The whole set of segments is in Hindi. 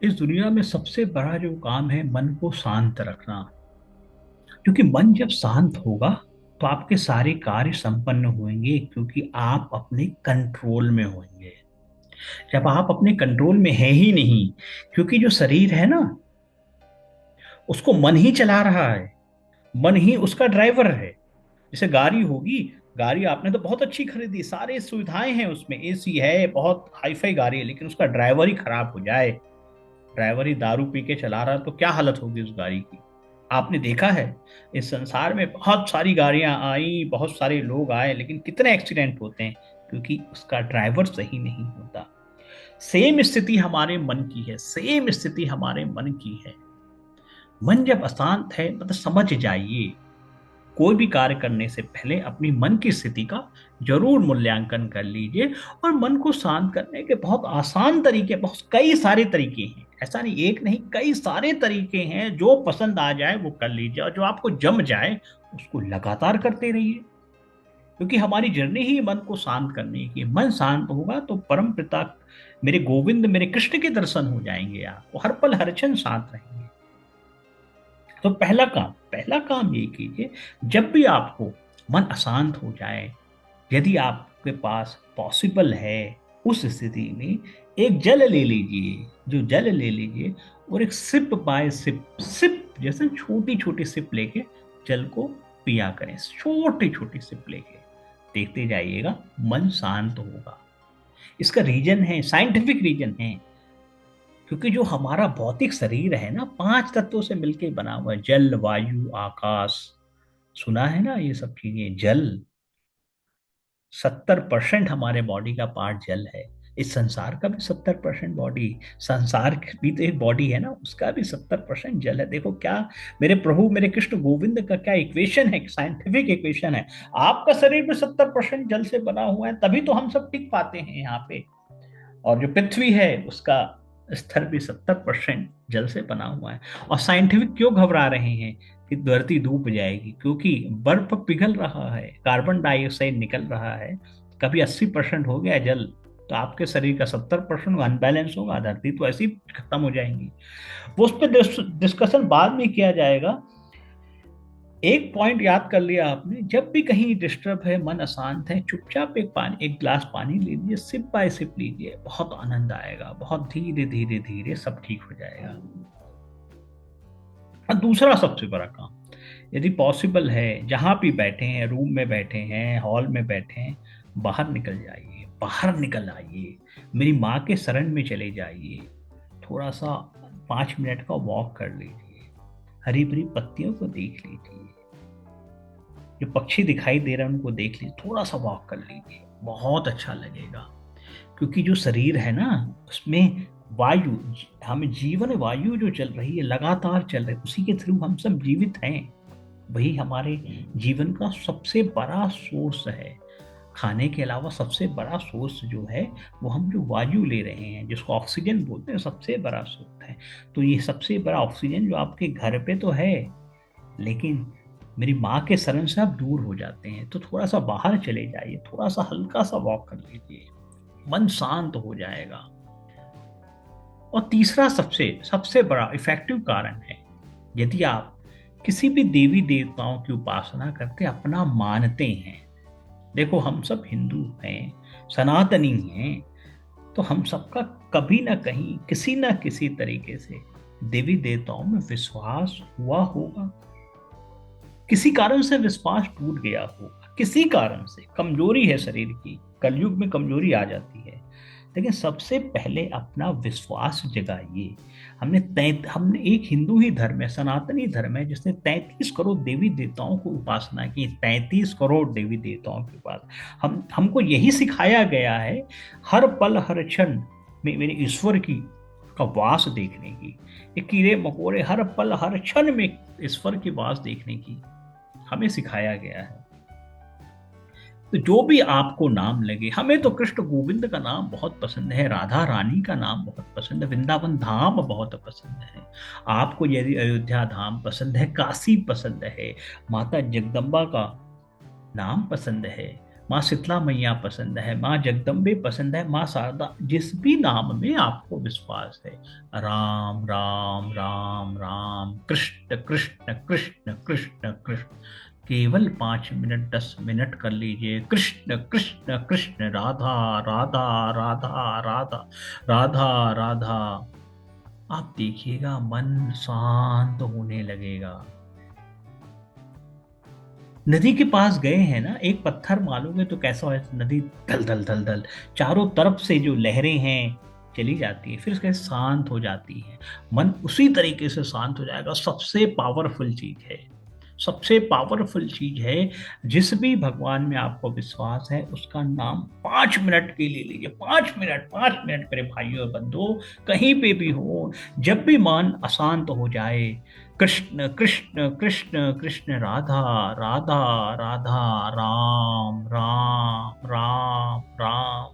इस दुनिया में सबसे बड़ा जो काम है मन को शांत रखना। क्योंकि मन जब शांत होगा तो आपके सारे कार्य संपन्न होंगे, क्योंकि आप अपने कंट्रोल में होंगे। जब आप अपने कंट्रोल में है ही नहीं, क्योंकि जो शरीर है ना, उसको मन ही चला रहा है। मन ही उसका ड्राइवर है। जैसे गाड़ी होगी, गाड़ी आपने तो बहुत अच्छी खरीदी, सारी सुविधाएं हैं उसमें, एसी है, बहुत हाईफाई गाड़ी है, लेकिन उसका ड्राइवर ही खराब हो जाए, ड्राइवर ही दारू पी के चला रहा है, तो क्या हालत होगी उस गाड़ी की। आपने देखा है, इस संसार में बहुत सारी गाड़ियां आई, बहुत सारे लोग आए, लेकिन कितने एक्सीडेंट होते हैं, क्योंकि उसका ड्राइवर सही नहीं होता। सेम स्थिति हमारे मन की है, सेम स्थिति हमारे मन की है। मन जब अशांत है, मतलब समझ जाइए, कोई भी कार्य करने से पहले अपनी मन की स्थिति का जरूर मूल्यांकन कर लीजिए। और मन को शांत करने के बहुत आसान तरीके, बहुत कई सारे तरीके हैं, ऐसा नहीं एक नहीं, कई सारे तरीके हैं। जो पसंद आ जाए वो कर लीजिए, और जो आपको जम जाए उसको लगातार करते रहिए। क्योंकि हमारी जर्नी ही मन को शांत करने की है। मन शांत होगा तो परम पिता मेरे गोविंद, मेरे कृष्ण के दर्शन हो जाएंगे, आपको हर पल हर क्षण शांत रहेंगे। तो पहला काम ये कीजिए, जब भी आपको मन अशांत हो जाए, यदि आपके पास पॉसिबल है, उस स्थिति में एक जल ले लीजिए, जो जल ले लीजिए, और एक सिप बाय सिप, सिप जैसे छोटी छोटी सिप लेके जल को पिया करें, छोटी छोटी सिप लेके। देखते जाइएगा मन शांत होगा। इसका रीजन है, साइंटिफिक रीजन है। क्योंकि जो हमारा भौतिक शरीर है ना, 5 तत्वों से मिलकर बना हुआ है, जल वायु आकाश। सुना है ना ये सब चीजें, जल 70% हमारे बॉडी का पार्ट जल है। इस संसार का भी 70% बॉडी, संसार की भी तो एक बॉडी है ना, उसका भी 70% जल है। देखो क्या मेरे प्रभु, मेरे कृष्ण गोविंद का क्या इक्वेशन है, साइंटिफिक इक्वेशन है। आपका शरीर भी 70% जल से बना हुआ है, तभी तो हम सब टिक पाते हैं यहाँ पे। और जो पृथ्वी है उसका स्तर भी 70% जल से बना हुआ है। और साइंटिफिक क्यों घबरा रहे हैं कि धरती डूब जाएगी? क्योंकि बर्फ पिघल रहा है, कार्बन डाइऑक्साइड निकल रहा है। कभी 80% हो गया जल, तो आपके शरीर का 70% अनबैलेंस होगा, धरती तो ऐसी खत्म हो जाएंगी। वो उस पर डिस्कशन बाद में किया जाएगा। एक पॉइंट याद कर लिया आपने, जब भी कहीं डिस्टर्ब है, मन अशांत है, चुपचाप एक गिलास पानी लीजिए, सिप बाय सिप लीजिए, बहुत आनंद आएगा, बहुत धीरे धीरे धीरे सब ठीक हो जाएगा। और दूसरा सबसे बड़ा काम, यदि पॉसिबल है, जहां भी बैठे हैं, रूम में बैठे हैं, हॉल में बैठे हैं, बाहर निकल जाइए, बाहर निकल आइए, मेरी माँ के शरण में चले जाइए। थोड़ा सा 5 मिनट का वॉक कर लीजिए, हरी भरी पत्तियों को देख लीजिए, जो पक्षी दिखाई दे रहे हैं उनको देख लीजिए, थोड़ा सा वॉक कर लीजिए, बहुत अच्छा लगेगा। क्योंकि जो शरीर है ना, उसमें वायु, हमें जीवन वायु जो चल रही है, लगातार चल रही है, उसी के थ्रू हम सब जीवित हैं। वही हमारे जीवन का सबसे बड़ा सोर्स है। खाने के अलावा सबसे बड़ा सोर्स जो है, वो हम जो वायु ले रहे हैं, जिसको ऑक्सीजन बोलते हैं, सबसे बड़ा सोर्स है। तो ये सबसे बड़ा ऑक्सीजन जो आपके घर पे तो है, लेकिन मेरी माँ के शरण से आप दूर हो जाते हैं, तो थोड़ा सा बाहर चले जाइए, थोड़ा सा हल्का सा वॉक कर लीजिए, मन शांत हो जाएगा। और तीसरा सबसे सबसे बड़ा इफेक्टिव कारण है, यदि आप किसी भी देवी देवताओं की उपासना करते, अपना मानते हैं। देखो हम सब हिंदू हैं, सनातनी हैं, तो हम सबका कभी ना कहीं, किसी ना किसी तरीके से देवी देवताओं में विश्वास हुआ होगा। किसी कारण से विश्वास टूट गया होगा, किसी कारण से कमजोरी है शरीर की, कलयुग में कमजोरी आ जाती है। लेकिन सबसे पहले अपना विश्वास जगाइए। हमने एक हिंदू ही धर्म है, सनातनी धर्म है, जिसने 33 करोड़ देवी देवताओं को उपासना की, 33 करोड़ देवी देवताओं के पास। हमको यही सिखाया गया है, हर पल हर क्षण में मेरे ईश्वर की का वास देखने की। ये कीड़े मकोड़े हर पल हर क्षण में ईश्वर की वास देखने की हमें सिखाया गया है। तो जो भी आपको नाम लगे, हमें तो कृष्ण गोविंद का नाम बहुत पसंद है, राधा रानी का नाम बहुत पसंद है, वृंदावन धाम बहुत पसंद है। आपको यदि अयोध्या धाम पसंद है, काशी पसंद है, माता जगदम्बा का नाम पसंद है, माँ शीतला मैया पसंद है, माँ जगदम्बे पसंद है, माँ शारदा, जिस भी नाम में आपको विश्वास है। राम राम राम राम, कृष्ण कृष्ण कृष्ण कृष्ण कृष्ण। केवल 5 मिनट 10 मिनट कर लीजिए, कृष्ण कृष्ण कृष्ण, राधा राधा राधा राधा राधा राधा। आप देखिएगा मन शांत होने लगेगा। नदी के पास गए हैं ना, एक पत्थर मारोगे तो कैसा है, नदी दल दल दल दल, चारों तरफ से जो लहरें हैं चली जाती है, फिर उसके बाद शांत हो जाती है। मन उसी तरीके से शांत हो जाएगा। सबसे पावरफुल चीज है, सबसे पावरफुल चीज है, जिस भी भगवान में आपको विश्वास है उसका नाम 5 मिनट के लिए लीजिए। 5 मिनट, 5 मिनट मेरे भाइयों और बंधुओं, कहीं पे भी हो, जब भी मन अशांत हो जाए, कृष्ण कृष्ण कृष्ण कृष्ण, राधा राधा राधा, राम राम राम राम,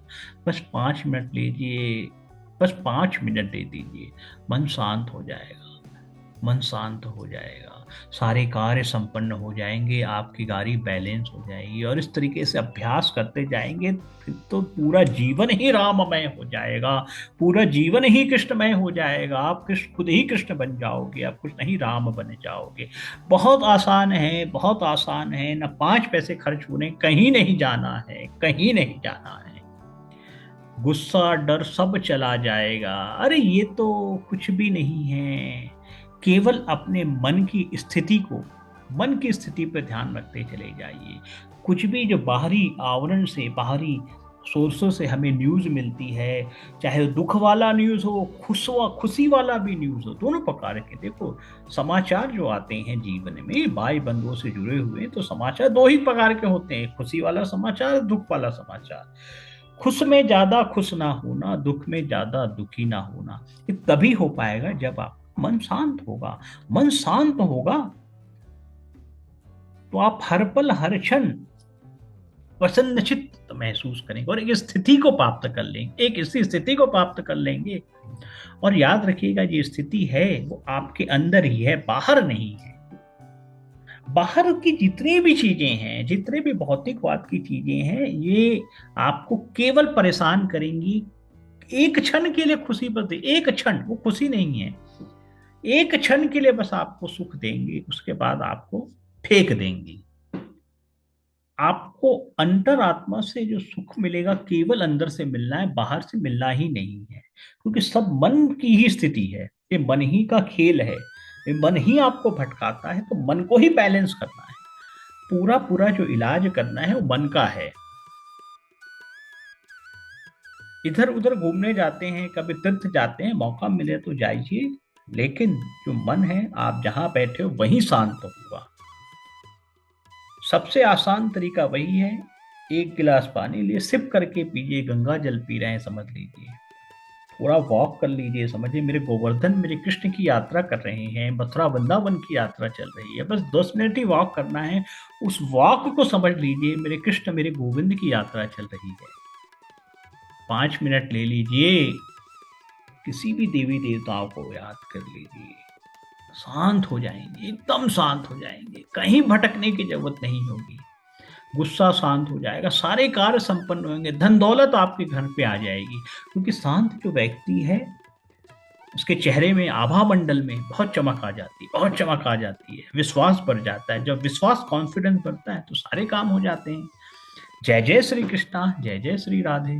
बस 5 मिनट लीजिए, बस 5 मिनट दे दीजिए, मन शांत हो जाएगा, मन शांत हो जाएगा, सारे कार्य संपन्न हो जाएंगे, आपकी गाड़ी बैलेंस हो जाएगी। और इस तरीके से अभ्यास करते जाएंगे, फिर तो पूरा जीवन ही राममय हो जाएगा, पूरा जीवन ही कृष्णमय हो जाएगा। आप कृष्ण, खुद ही कृष्ण बन जाओगे, आप कुछ नहीं राम बन जाओगे। बहुत आसान है, बहुत आसान है, ना 5 पैसे खर्च होने, कहीं नहीं जाना है, कहीं नहीं जाना है। गुस्सा डर सब चला जाएगा। अरे ये तो कुछ भी नहीं है, केवल अपने मन की स्थिति को, मन की स्थिति पर ध्यान रखते चले जाइए। कुछ भी जो बाहरी आवरण से, बाहरी सोर्सों से हमें न्यूज मिलती है, चाहे दुख वाला न्यूज हो, खुशी वाला भी न्यूज हो, दोनों प्रकार के देखो समाचार जो आते हैं जीवन में, भाई बंधुओं से जुड़े हुए, तो समाचार दो ही प्रकार के होते हैं, खुशी वाला समाचार, दुख वाला समाचार। खुश में ज्यादा खुश ना होना, दुख में ज्यादा दुखी ना होना, ये तभी हो पाएगा जब आप मन शांत होगा। मन शांत होगा तो आप हर पल हर क्षण प्रसन्न चित्त महसूस करेंगे, और एक स्थिति को प्राप्त कर लेंगे, एक ऐसी स्थिति को प्राप्त कर लेंगे। और याद रखिएगा, ये स्थिति है वो आपके अंदर ही है, बाहर नहीं है। बाहर की जितनी भी चीजें हैं, जितने भी भौतिकवाद की चीजें हैं, ये आपको केवल परेशान करेंगी। एक क्षण के लिए खुशी बस, एक क्षण, वो खुशी नहीं है, एक क्षण के लिए बस आपको सुख देंगे, उसके बाद आपको फेंक देंगी। आपको अंतरात्मा से जो सुख मिलेगा, केवल अंदर से मिलना है, बाहर से मिलना ही नहीं है, क्योंकि सब मन की ही स्थिति है, ये मन ही का खेल है, ये मन ही आपको भटकाता है, तो मन को ही बैलेंस करना है। पूरा पूरा जो इलाज करना है वो मन का है। इधर उधर घूमने जाते हैं, कभी तीर्थ जाते हैं, मौका मिले तो जाइए, लेकिन जो मन है, आप जहां बैठे हो वहीं शांत होगा। सबसे आसान तरीका वही है, एक गिलास पानी लिए सिप करके पीजिए, गंगा जल पी रहे हैं समझ लीजिए। थोड़ा वॉक कर लीजिए, समझिए मेरे गोवर्धन, मेरे कृष्ण की यात्रा कर रहे हैं, मथुरा वृंदावन की यात्रा चल रही है, बस 10 मिनट ही वॉक करना है। उस वॉक को समझ लीजिए, मेरे कृष्ण मेरे गोविंद की यात्रा चल रही है। 5 मिनट ले लीजिए, किसी भी देवी देवताओं को याद कर लीजिए, शांत हो जाएंगे, एकदम शांत हो जाएंगे, कहीं भटकने की जरूरत नहीं होगी। गुस्सा शांत हो जाएगा, सारे कार्य संपन्न होंगे, धन दौलत आपके घर पे आ जाएगी, क्योंकि शांत जो व्यक्ति है, उसके चेहरे में, आभा मंडल में बहुत चमक आ जाती है, बहुत चमक आ जाती है, विश्वास बढ़ जाता है। जब विश्वास, कॉन्फिडेंस बढ़ता है तो सारे काम हो जाते हैं। जय जय श्री कृष्णा, जय जय श्री राधे।